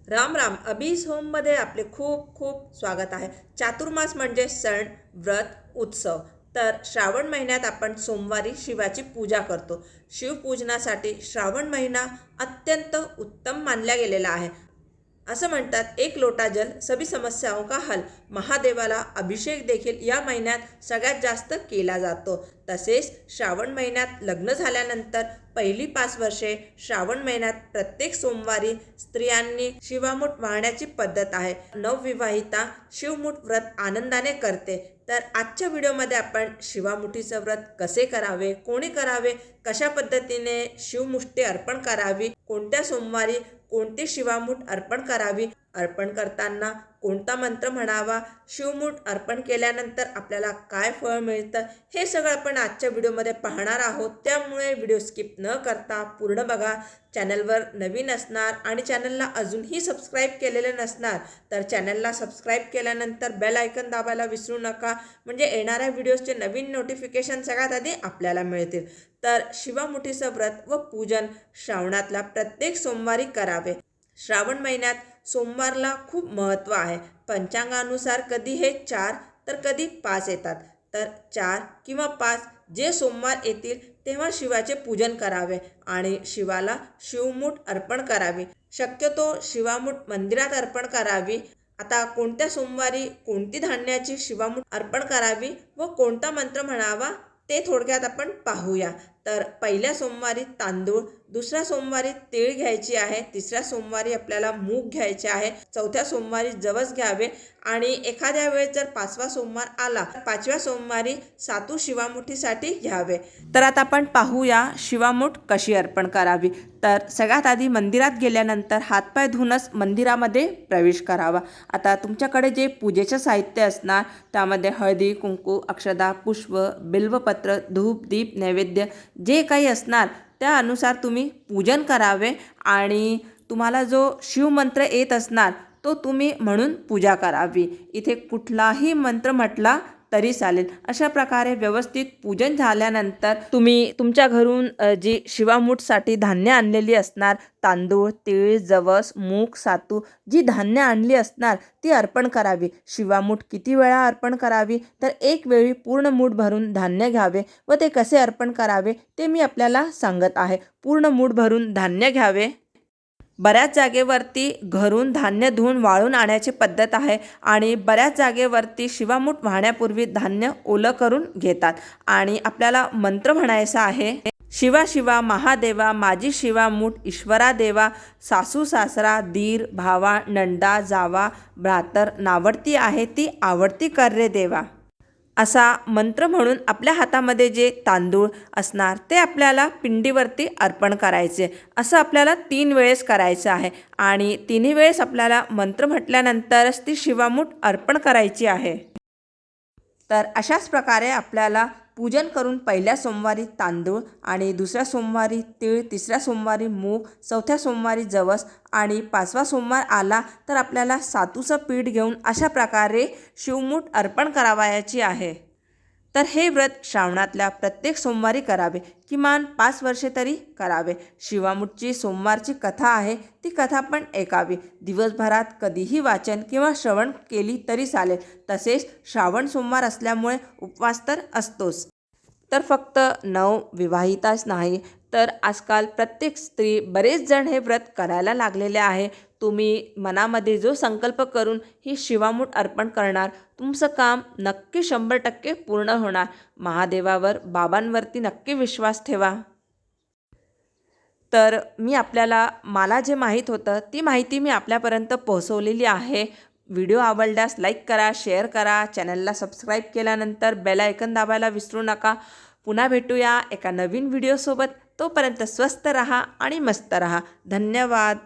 राम राम. अभीज होममध्ये आपले खूप खूप स्वागत आहे. चातुर्मास म्हणजे सण, व्रत, उत्सव. तर श्रावण महिन्यात आपण सोमवारी शिवाची पूजा करतो. शिवपूजनासाठी श्रावण महिना अत्यंत उत्तम मानला गेलेला आहे. असं म्हणतात, एक लोटा जल सभी समस्याओं का हल. महादेवाला अभिषेक देखील या महिन्यात सगळ्यात जास्त केला जातो. तसेच श्रावण महिन्यात लग्न झाल्यानंतर पहिली 5 वर्षे श्रावण महिन्यात प्रत्येक सोमवारी स्त्रियांनी शिवामूठ वाहण्याची पद्धत आहे. नवविवाहिता शिवमूठ व्रत आनंदाने करते. तर आजच्या व्हिडिओमध्ये आपण शिवामुठीचं व्रत कसे करावे, कोणी करावे, कशा पद्धतीने शिवमुष्टी अर्पण करावी, कोणत्या सोमवारी कोणती शिवामूठ अर्पण करावी, अर्पण करताना कोणता मंत्र म्हणावा, शिवमूठ अर्पण केल्यानंतर आपल्याला काय फळ मिळतं, हे सगळं आपण आजच्या व्हिडिओमध्ये पाहणार आहोत. त्यामुळे व्हिडिओ स्किप न करता पूर्ण बघा. चॅनलवर नवीन असणार आणि चॅनलला अजूनही सबस्क्राईब केलेलं नसणार तर चॅनलला सबस्क्राईब केल्यानंतर बेल आयकन दाबायला विसरू नका, म्हणजे येणाऱ्या व्हिडिओजचे नवीन नोटिफिकेशन सगळ्यात आधी आपल्याला मिळतील. तर शिवामुठीचं व्रत व पूजन श्रावणातला प्रत्येक सोमवारी करावे. श्रावण महिन्यात सोमवारला खूप महत्त्व आहे. पंचांगानुसार कधी हे 4 तर कधी 5 येतात. तर 4 किंवा 5 जे सोमवार येतील तेव्हा शिवाचे पूजन करावे आणि शिवाला शिवमूठ अर्पण करावी. शक्यतो शिवामूठ मंदिरात अर्पण करावी. आता कोणत्या सोमवारी कोणती धान्याची शिवामूठ अर्पण करावी व कोणता मंत्र म्हणावा ते थोडक्यात आपण पाहूया. तर पहिल्या सोमवारी तांदूळ, दुसऱ्या सोमवारी तीळ घ्यायची आहे, तिसऱ्या सोमवारी आपल्याला मूग घ्यायचे आहे, चौथ्या सोमवारी जवस घ्यावे आणि एखाद्या वेळेस जर 5वा सोमवार आला तर 5व्या सोमवारी सातू शिवामुठीसाठी घ्यावे. तर आता आपण पाहूया शिवामूठ कशी अर्पण करावी. तर सगळ्यात आधी मंदिरात गेल्यानंतर हातपाय धुवूनच मंदिरामध्ये प्रवेश करावा. आता तुमच्याकडे जे पूजेचं साहित्य असणार त्यामध्ये हळदी, कुंकू, अक्षदा, पुष्प, बिल्वपत्र, धूप, दीप, नैवेद्य जे काही असणार त्यानुसार तुम्ही पूजन करावे आणि तुम्हाला जो शिवमंत्र येत असणार तो तुम्ही म्हणून पूजा करावी. इथे कुठलाही मंत्र म्हटला तरी चालेल. अशा प्रकारे व्यवस्थित पूजन झाल्यानंतर तुम्ही तुमच्या घरून जी शिवामूठसाठी धान्य आणलेली असणार, तांदूळ, तीळ, जवस, मूग, सातू जी धान्य आणली असणार ती अर्पण करावी. शिवामूठ किती वेळा अर्पण करावी तर एक वेळी पूर्ण मूठ भरून धान्य घ्यावे व ते कसे अर्पण करावे ते मी आपल्याला सांगत आहे. पूर्ण मूठ भरून धान्य घ्यावे. बऱ्याच जागेवरती घरून धान्य धुवून वाळून आणायची पद्धत आहे आणि बऱ्याच जागेवरती शिवामूठ वाहण्यापूर्वी धान्य ओलं करून घेतात आणि आपल्याला मंत्र म्हणायचा आहे. शिवा शिवा महादेवा माझी शिवामूठ ईश्वरा देवा, सासू सासरा दीर भावा नंदा जावा भ्रातर नावडती आहे ती आवडती कर रे देवा. असा मंत्र म्हणून आपल्या हातामध्ये जे तांदूळ असणार ते आपल्याला पिंडीवरती अर्पण करायचे. असं आपल्याला 3 वेळेस करायचं आहे आणि तिन्ही वेळेस आपल्याला मंत्र म्हटल्यानंतरच ती शिवामूठ अर्पण करायची आहे. तर अशाच प्रकारे आपल्याला पूजन करून पहिल्या सोमवारी तांदूळ आणि दुसऱ्या सोमवारी तीळ, तिसऱ्या सोमवारी मूग, चौथ्या सोमवारी जवस आणि 5वा सोमवार आला तर आपल्याला सातूचं पीठ घेऊन अशा प्रकारे शिवमूठ अर्पण करावयाची आहे. तर हे व्रत श्रावणातल्या प्रत्येक सोमवारी करावे, किमान 5 वर्षे तरी करावे. शिवामूठची सोमवारची कथा आहे ती कथा पण ऐकावी. दिवसभरात कधीही वाचन किंवा श्रवण केली तरी चालेल. तसेच श्रावण सोमवार असल्यामुळे उपवास तर असतोच. तर फक्त नवविवाहिताच नाही तर आजकाल प्रत्येक स्त्री बरेच जण हे व्रत करायला लागलेले आहे. तुम्ही मनामध्ये जो संकल्प करून ही शिवामूठ अर्पण करणार तुमचं काम नक्की 100% पूर्ण होणार. महादेवावर बाबांवरती नक्की विश्वास ठेवा. तर मला जे माहीत होतं ती माहिती मी आपल्यापर्यंत पोहोचवलेली आहे. व्हिडिओ आवडल्यास लाईक करा, शेअर करा, चॅनलला सबस्क्राईब केल्यानंतर बेल आयकन दाबायला विसरू नका. पुन्हा भेटूया एका नवीन व्हिडिओसोबत. तोपर्यंत स्वस्त रहा आणि मस्त रहा. धन्यवाद.